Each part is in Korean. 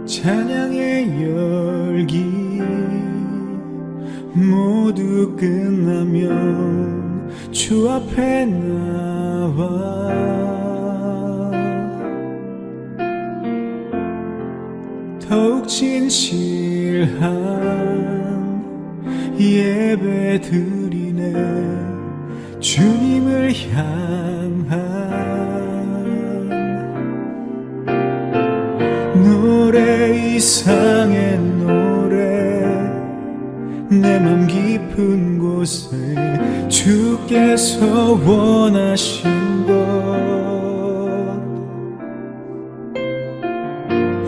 찬양의 열기 모두 끝나면 주 앞에 나와 더욱 진실한 예배 드리네. 주님을 향한 노래 이상의 노래 내 맘 깊은 곳에 주께서 원하신 것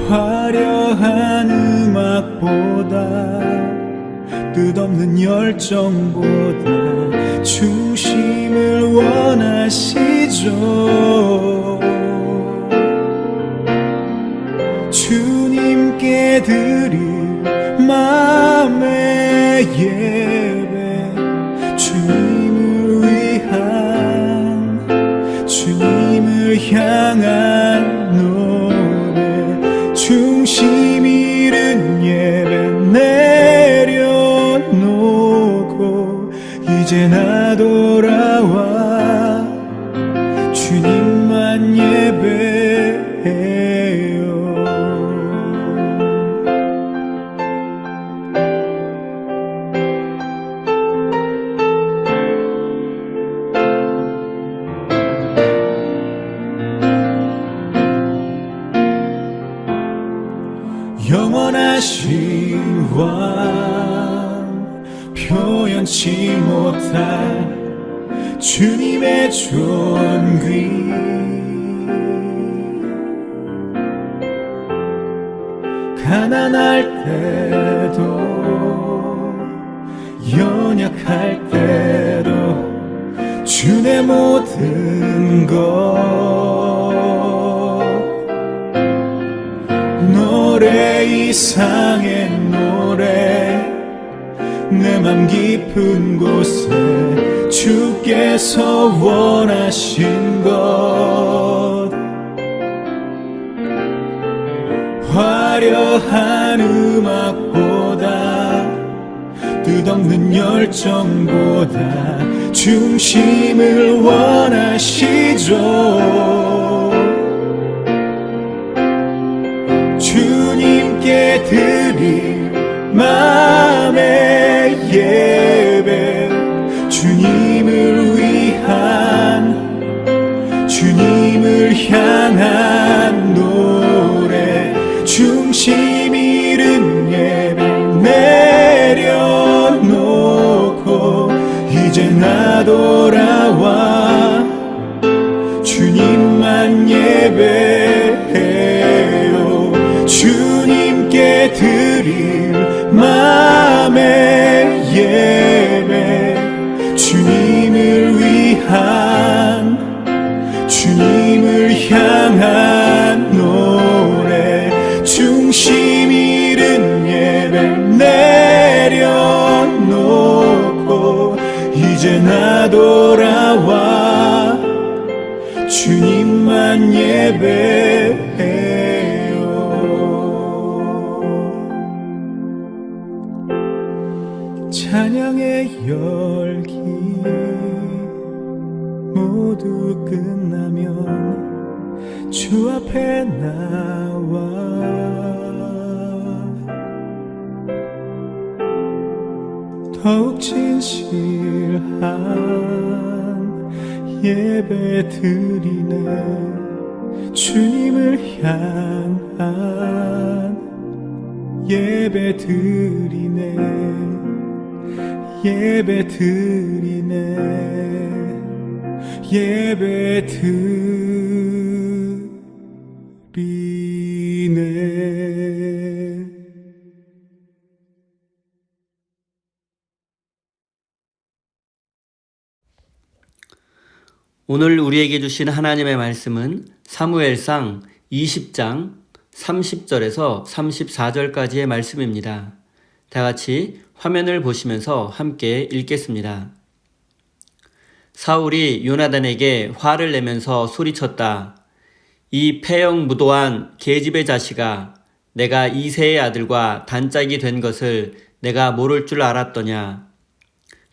화려한 음악보다 끝없는 열정보다 중심을 원하시죠. 주님께 드릴 마음의 예배 주님을 위한 주님을 향한 노래 중심 잃은 예배 내려놓고 이제 나 돌아와 주님만 예배해요. 영원하신 왕 표현치 못할 주님의 존귀 가난할 때도 연약할 때도 주의 모든 것 노래 이상의 노래 내 맘 깊은 곳에 주께서 원하신 것 화려한 음악보다 뜻없는 열정보다 중심을 원하시죠. 주님께 드릴 마음의 예배 주님을 위한 주님을 향한 노래 중심 잃은 예배 내려놓고 이제 나 돌아와 주님만 예배해요. 주님께 드릴 마음의 예배 주님을 위한 주님을 향한 노래 중심 잃은 예배 내려놓고 이제 나 돌아와 주님만 예배해요. 찬양의 열기 모두 끝나면 주 앞에 나와 더욱 진실한 예배 드리네. 주님을 향한 예배 드리네. 예배 드리네. 예배 드리네. 오늘 우리에게 주신 하나님의 말씀은 사무엘상 20장 30절에서 34절까지의 말씀입니다. 다 같이 화면을 보시면서 함께 읽겠습니다. 사울이 요나단에게 화를 내면서 소리쳤다. 이 폐역무도한 계집의 자식아, 내가 이새의 아들과 단짝이 된 것을 내가 모를 줄 알았더냐.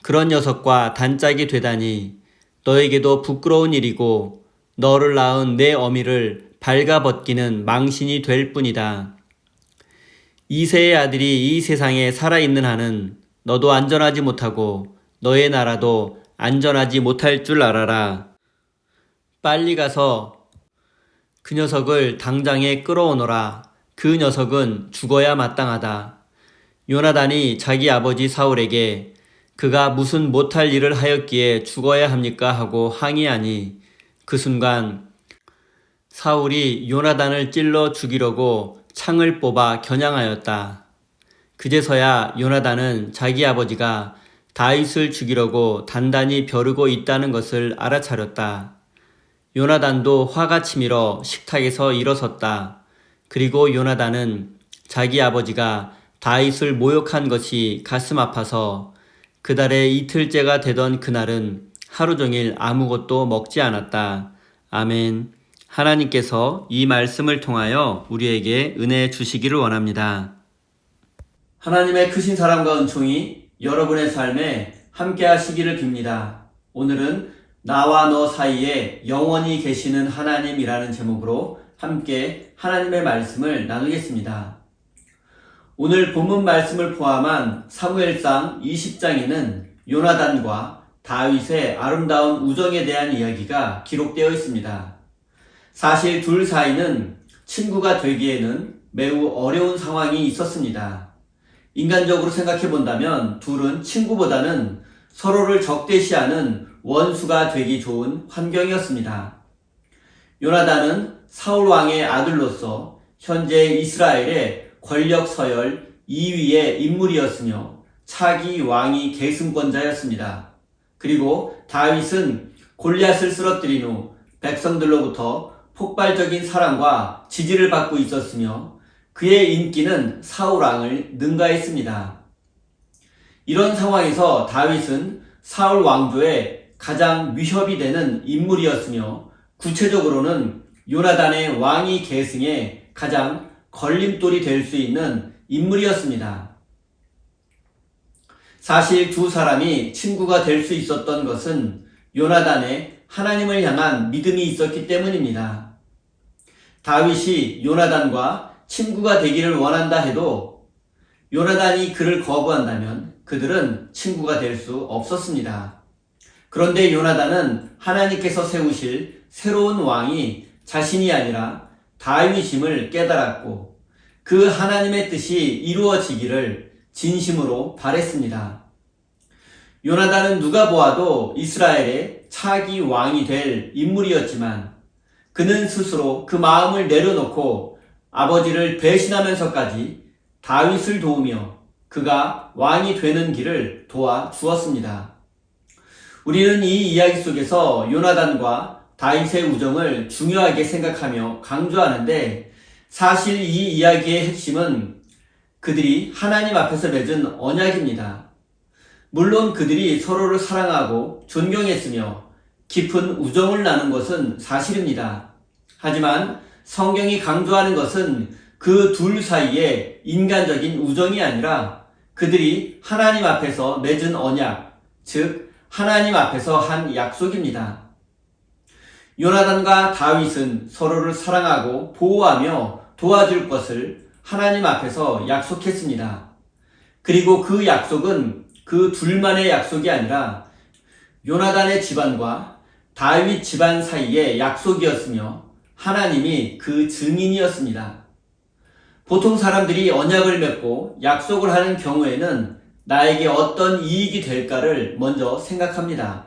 그런 녀석과 단짝이 되다니 너에게도 부끄러운 일이고 너를 낳은 내 어미를 발가벗기는 망신이 될 뿐이다. 이새의 아들이 이 세상에 살아있는 한은 너도 안전하지 못하고 너의 나라도 안전하지 못할 줄 알아라. 빨리 가서 그 녀석을 당장에 끌어오너라. 그 녀석은 죽어야 마땅하다. 요나단이 자기 아버지 사울에게 그가 무슨 못할 일을 하였기에 죽어야 합니까? 하고 항의하니 그 순간 사울이 요나단을 찔러 죽이려고 창을 뽑아 겨냥하였다. 그제서야 요나단은 자기 아버지가 다윗을 죽이려고 단단히 벼르고 있다는 것을 알아차렸다. 요나단도 화가 치밀어 식탁에서 일어섰다. 그리고 요나단은 자기 아버지가 다윗을 모욕한 것이 가슴 아파서 그달의 이틀째가 되던 그날은 하루 종일 아무것도 먹지 않았다. 아멘. 하나님께서 이 말씀을 통하여 우리에게 은혜 주시기를 원합니다. 하나님의 크신 사랑과 은총이 여러분의 삶에 함께 하시기를 빕니다. 오늘은 나와 너 사이에 영원히 계시는 하나님이라는 제목으로 함께 하나님의 말씀을 나누겠습니다. 오늘 본문 말씀을 포함한 사무엘상 20장에는 요나단과 다윗의 아름다운 우정에 대한 이야기가 기록되어 있습니다. 사실 둘 사이는 친구가 되기에는 매우 어려운 상황이 있었습니다. 인간적으로 생각해 본다면 둘은 친구보다는 서로를 적대시하는 원수가 되기 좋은 환경이었습니다. 요나단은 사울 왕의 아들로서 현재 이스라엘의 권력 서열 2위의 인물이었으며 차기 왕위 계승권자였습니다. 그리고 다윗은 골리앗을 쓰러뜨린 후 백성들로부터 폭발적인 사랑과 지지를 받고 있었으며 그의 인기는 사울 왕을 능가했습니다. 이런 상황에서 다윗은 사울 왕조의 가장 위협이 되는 인물이었으며 구체적으로는 요나단의 왕위 계승에 가장 걸림돌이 될 수 있는 인물이었습니다. 사실 두 사람이 친구가 될 수 있었던 것은 요나단의 하나님을 향한 믿음이 있었기 때문입니다. 다윗이 요나단과 친구가 되기를 원한다 해도 요나단이 그를 거부한다면 그들은 친구가 될 수 없었습니다. 그런데 요나단은 하나님께서 세우실 새로운 왕이 자신이 아니라 다윗임을 깨달았고 그 하나님의 뜻이 이루어지기를 진심으로 바랬습니다. 요나단은 누가 보아도 이스라엘의 차기 왕이 될 인물이었지만 그는 스스로 그 마음을 내려놓고 아버지를 배신하면서까지 다윗을 도우며 그가 왕이 되는 길을 도와주었습니다. 우리는 이 이야기 속에서 요나단과 다윗의 우정을 중요하게 생각하며 강조하는데 사실 이 이야기의 핵심은 그들이 하나님 앞에서 맺은 언약입니다. 물론 그들이 서로를 사랑하고 존경했으며 깊은 우정을 나눈 것은 사실입니다. 하지만 성경이 강조하는 것은 그 둘 사이의 인간적인 우정이 아니라 그들이 하나님 앞에서 맺은 언약, 즉 하나님 앞에서 한 약속입니다. 요나단과 다윗은 서로를 사랑하고 보호하며 도와줄 것을 하나님 앞에서 약속했습니다. 그리고 그 약속은 그 둘만의 약속이 아니라 요나단의 집안과 다윗 집안 사이의 약속이었으며 하나님이 그 증인이었습니다. 보통 사람들이 언약을 맺고 약속을 하는 경우에는 나에게 어떤 이익이 될까를 먼저 생각합니다.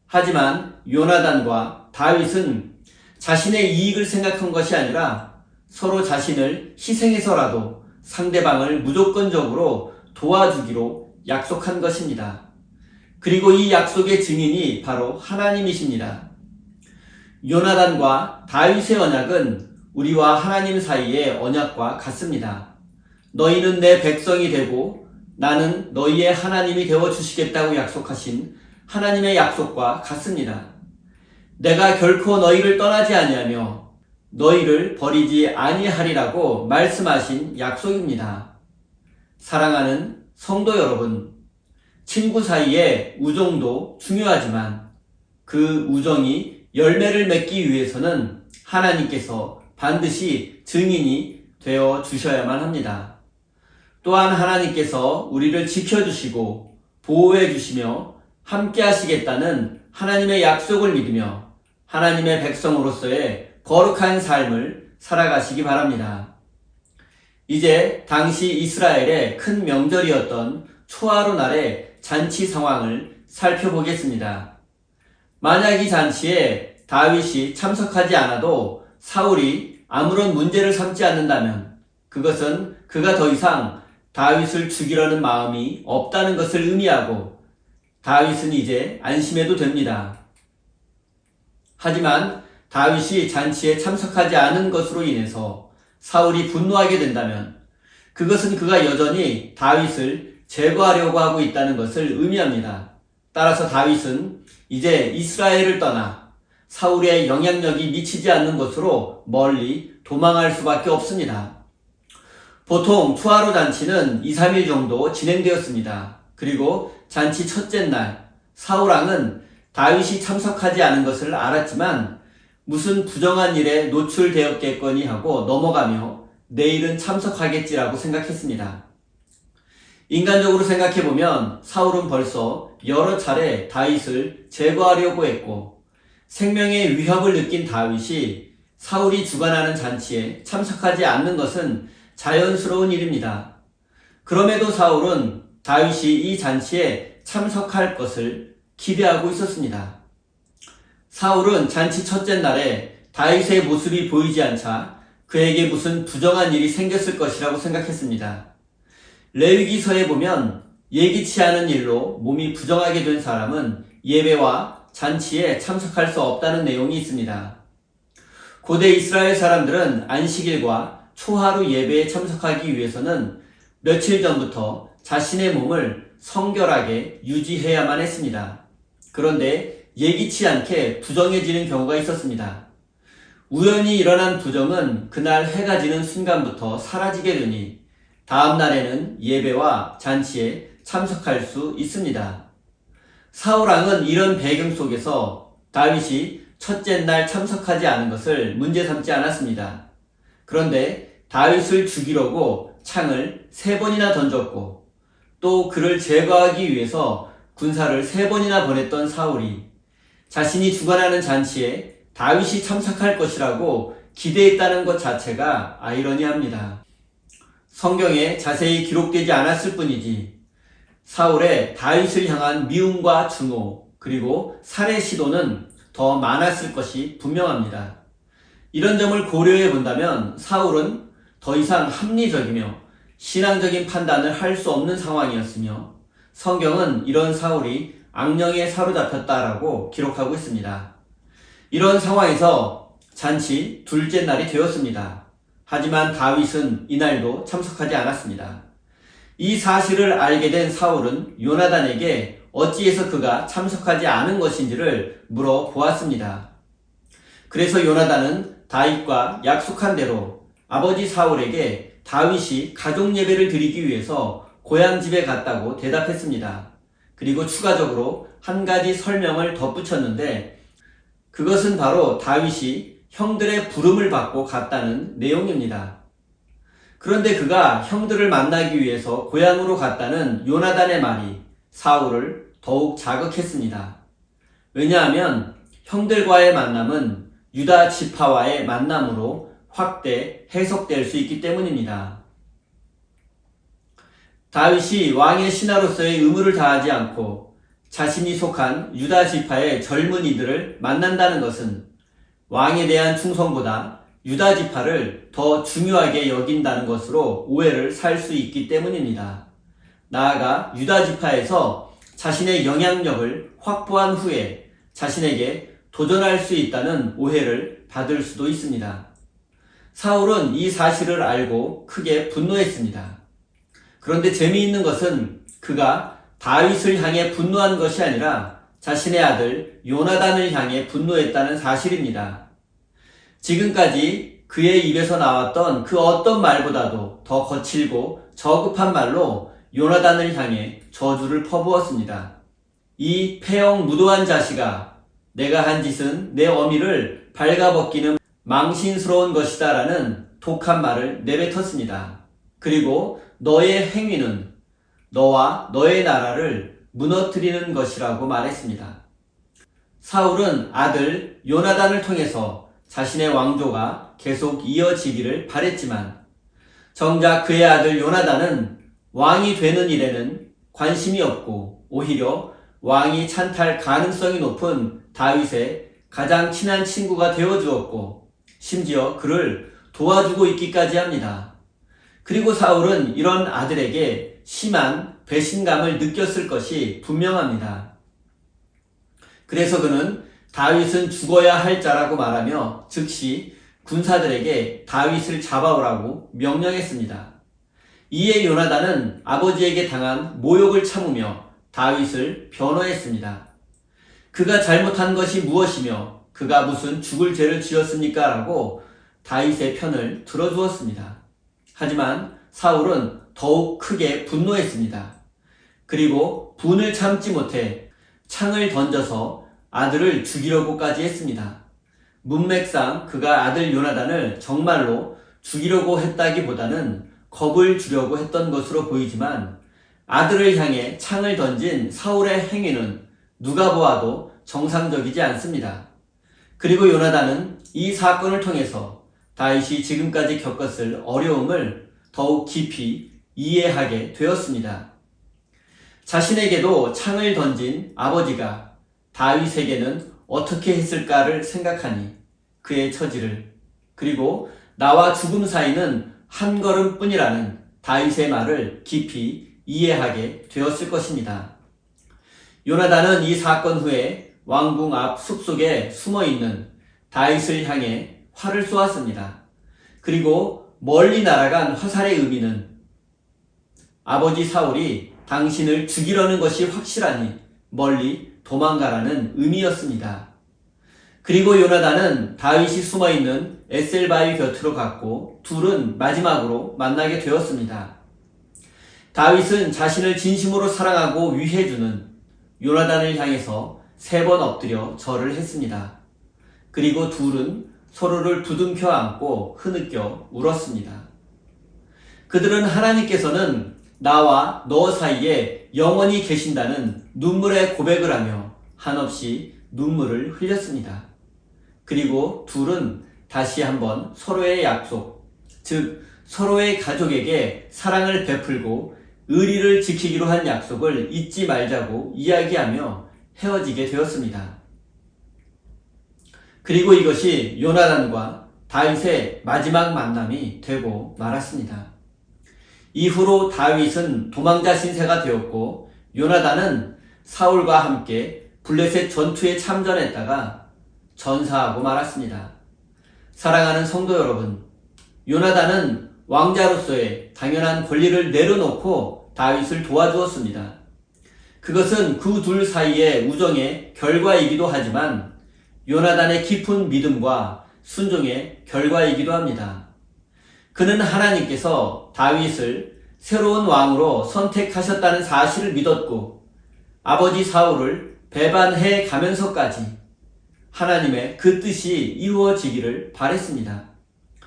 하지만 요나단과 다윗은 자신의 이익을 생각한 것이 아니라 서로 자신을 희생해서라도 상대방을 무조건적으로 도와주기로 약속한 것입니다. 그리고 이 약속의 증인이 바로 하나님이십니다. 요나단과 다윗의 언약은 우리와 하나님 사이의 언약과 같습니다. 너희는 내 백성이 되고 나는 너희의 하나님이 되어주시겠다고 약속하신 하나님의 약속과 같습니다. 내가 결코 너희를 떠나지 아니하며 너희를 버리지 아니하리라고 말씀하신 약속입니다. 사랑하는 성도 여러분, 친구 사이의 우정도 중요하지만 그 우정이 열매를 맺기 위해서는 하나님께서 반드시 증인이 되어 주셔야만 합니다. 또한 하나님께서 우리를 지켜주시고 보호해 주시며 함께 하시겠다는 하나님의 약속을 믿으며 하나님의 백성으로서의 거룩한 삶을 살아가시기 바랍니다. 이제 당시 이스라엘의 큰 명절이었던 초하루 날의 잔치 상황을 살펴보겠습니다. 만약 이 잔치에 다윗이 참석하지 않아도 사울이 아무런 문제를 삼지 않는다면 그것은 그가 더 이상 다윗을 죽이려는 마음이 없다는 것을 의미하고 다윗은 이제 안심해도 됩니다. 하지만 다윗이 잔치에 참석하지 않은 것으로 인해서 사울이 분노하게 된다면 그것은 그가 여전히 다윗을 제거하려고 하고 있다는 것을 의미합니다. 따라서 다윗은 이제 이스라엘을 떠나 사울의 영향력이 미치지 않는 곳으로 멀리 도망할 수밖에 없습니다. 보통 초하루 잔치는 2, 3일 정도 진행되었습니다. 그리고 잔치 첫째 날 사울 왕은 다윗이 참석하지 않은 것을 알았지만 무슨 부정한 일에 노출되었겠거니 하고 넘어가며 내일은 참석하겠지라고 생각했습니다. 인간적으로 생각해보면 사울은 벌써 여러 차례 다윗을 제거하려고 했고 생명의 위협을 느낀 다윗이 사울이 주관하는 잔치에 참석하지 않는 것은 자연스러운 일입니다. 그럼에도 사울은 다윗이 이 잔치에 참석할 것을 기대하고 있었습니다. 사울은 잔치 첫째 날에 다윗의 모습이 보이지 않자 그에게 무슨 부정한 일이 생겼을 것이라고 생각했습니다. 레위기서에 보면 예기치 않은 일로 몸이 부정하게 된 사람은 예배와 잔치에 참석할 수 없다는 내용이 있습니다. 고대 이스라엘 사람들은 안식일과 초하루 예배에 참석하기 위해서는 며칠 전부터 자신의 몸을 성결하게 유지해야만 했습니다. 그런데 예기치 않게 부정해지는 경우가 있었습니다. 우연히 일어난 부정은 그날 해가 지는 순간부터 사라지게 되니 다음 날에는 예배와 잔치에 참석할 수 있습니다. 사울 왕은 이런 배경 속에서 다윗이 첫째 날 참석하지 않은 것을 문제 삼지 않았습니다. 그런데 다윗을 죽이려고 창을 3번이나 던졌고 또 그를 제거하기 위해서 군사를 3번이나 보냈던 사울이 자신이 주관하는 잔치에 다윗이 참석할 것이라고 기대했다는 것 자체가 아이러니합니다. 성경에 자세히 기록되지 않았을 뿐이지 사울의 다윗을 향한 미움과 증오 그리고 살해 시도는 더 많았을 것이 분명합니다. 이런 점을 고려해 본다면 사울은 더 이상 합리적이며 신앙적인 판단을 할 수 없는 상황이었으며 성경은 이런 사울이 악령에 사로잡혔다라고 기록하고 있습니다. 이런 상황에서 잔치 둘째 날이 되었습니다. 하지만 다윗은 이날도 참석하지 않았습니다. 이 사실을 알게 된 사울은 요나단에게 어찌해서 그가 참석하지 않은 것인지를 물어보았습니다. 그래서 요나단은 다윗과 약속한 대로 아버지 사울에게 다윗이 가족 예배를 드리기 위해서 고향 집에 갔다고 대답했습니다. 그리고 추가적으로 한 가지 설명을 덧붙였는데 그것은 바로 다윗이 형들의 부름을 받고 갔다는 내용입니다. 그런데 그가 형들을 만나기 위해서 고향으로 갔다는 요나단의 말이 사울을 더욱 자극했습니다. 왜냐하면 형들과의 만남은 유다 지파와의 만남으로 확대 해석될 수 있기 때문입니다. 다윗이 왕의 신하로서의 의무를 다하지 않고 자신이 속한 유다 지파의 젊은이들을 만난다는 것은 왕에 대한 충성보다 유다 지파를 더 중요하게 여긴다는 것으로 오해를 살 수 있기 때문입니다. 나아가 유다 지파에서 자신의 영향력을 확보한 후에 자신에게 도전할 수 있다는 오해를 받을 수도 있습니다. 사울은 이 사실을 알고 크게 분노했습니다. 그런데 재미있는 것은 그가 다윗을 향해 분노한 것이 아니라 자신의 아들 요나단을 향해 분노했다는 사실입니다. 지금까지 그의 입에서 나왔던 그 어떤 말보다도 더 거칠고 저급한 말로 요나단을 향해 저주를 퍼부었습니다. 이 폐영 무도한 자식아, 내가 한 짓은 내 어미를 발가벗기는 망신스러운 것이다 라는 독한 말을 내뱉었습니다. 그리고 너의 행위는 너와 너의 나라를 무너뜨리는 것이라고 말했습니다. 사울은 아들 요나단을 통해서 자신의 왕조가 계속 이어지기를 바랬지만 정작 그의 아들 요나단은 왕이 되는 일에는 관심이 없고 오히려 왕이 찬탈 가능성이 높은 다윗의 가장 친한 친구가 되어주었고 심지어 그를 도와주고 있기까지 합니다. 그리고 사울은 이런 아들에게 심한 배신감을 느꼈을 것이 분명합니다. 그래서 그는 다윗은 죽어야 할 자라고 말하며 즉시 군사들에게 다윗을 잡아오라고 명령했습니다. 이에 요나단은 아버지에게 당한 모욕을 참으며 다윗을 변호했습니다. 그가 잘못한 것이 무엇이며 그가 무슨 죽을 죄를 지었습니까? 라고 다윗의 편을 들어주었습니다. 하지만 사울은 더욱 크게 분노했습니다. 그리고 분을 참지 못해 창을 던져서 아들을 죽이려고까지 했습니다. 문맥상 그가 아들 요나단을 정말로 죽이려고 했다기보다는 겁을 주려고 했던 것으로 보이지만 아들을 향해 창을 던진 사울의 행위는 누가 보아도 정상적이지 않습니다. 그리고 요나단은 이 사건을 통해서 다윗이 지금까지 겪었을 어려움을 더욱 깊이 이해하게 되었습니다. 자신에게도 창을 던진 아버지가 다윗에게는 어떻게 했을까를 생각하니 그의 처지를, 그리고 나와 죽음 사이는 한 걸음뿐이라는 다윗의 말을 깊이 이해하게 되었을 것입니다. 요나단은 이 사건 후에 왕궁 앞 숲속에 숨어있는 다윗을 향해 활을 쏘았습니다. 그리고 멀리 날아간 화살의 의미는 아버지 사울이 당신을 죽이려는 것이 확실하니 멀리 도망가라는 의미였습니다. 그리고 요나단은 다윗이 숨어있는 에셀바위 곁으로 갔고 둘은 마지막으로 만나게 되었습니다. 다윗은 자신을 진심으로 사랑하고 위해주는 요나단을 향해서 3번 엎드려 절을 했습니다. 그리고 둘은 서로를 부둥켜 안고 흐느껴 울었습니다. 그들은 하나님께서는 나와 너 사이에 영원히 계신다는 눈물의 고백을 하며 한없이 눈물을 흘렸습니다. 그리고 둘은 다시 한번 서로의 약속, 즉 서로의 가족에게 사랑을 베풀고 의리를 지키기로 한 약속을 잊지 말자고 이야기하며 헤어지게 되었습니다. 그리고 이것이 요나단과 다윗의 마지막 만남이 되고 말았습니다. 이후로 다윗은 도망자 신세가 되었고 요나단은 사울과 함께 블레셋 전투에 참전했다가 전사하고 말았습니다. 사랑하는 성도 여러분, 요나단은 왕자로서의 당연한 권리를 내려놓고 다윗을 도와주었습니다. 그것은 그 둘 사이의 우정의 결과이기도 하지만 요나단의 깊은 믿음과 순종의 결과이기도 합니다. 그는 하나님께서 다윗을 새로운 왕으로 선택하셨다는 사실을 믿었고 아버지 사울을 배반해 가면서까지 하나님의 그 뜻이 이루어지기를 바랬습니다.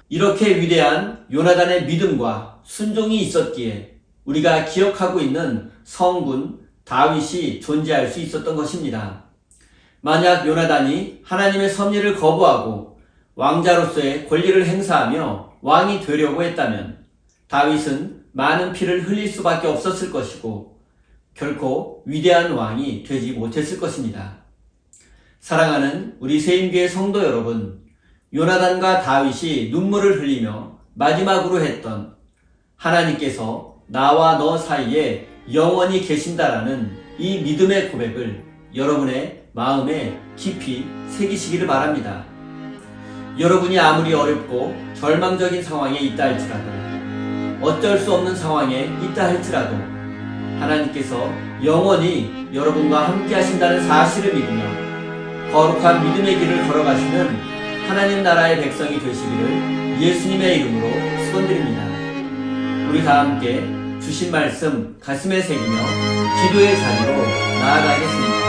이렇게 위대한 요나단의 믿음과 순종이 있었기에 우리가 기억하고 있는 성군 다윗이 존재할 수 있었던 것입니다. 만약 요나단이 하나님의 섭리를 거부하고 왕자로서의 권리를 행사하며 왕이 되려고 했다면 다윗은 많은 피를 흘릴 수밖에 없었을 것이고 결코 위대한 왕이 되지 못했을 것입니다. 사랑하는 우리 세임교회 성도 여러분, 요나단과 다윗이 눈물을 흘리며 마지막으로 했던 하나님께서 나와 너 사이에 영원히 계신다라는 이 믿음의 고백을 여러분의 마음에 깊이 새기시기를 바랍니다. 여러분이 아무리 어렵고 절망적인 상황에 있다 할지라도 어쩔 수 없는 상황에 있다 할지라도 하나님께서 영원히 여러분과 함께 하신다는 사실을 믿으며 거룩한 믿음의 길을 걸어가시는 하나님 나라의 백성이 되시기를 예수님의 이름으로 축원드립니다. 우리 다 함께 주신 말씀 가슴에 새기며 기도의 자리로 나아가겠습니다.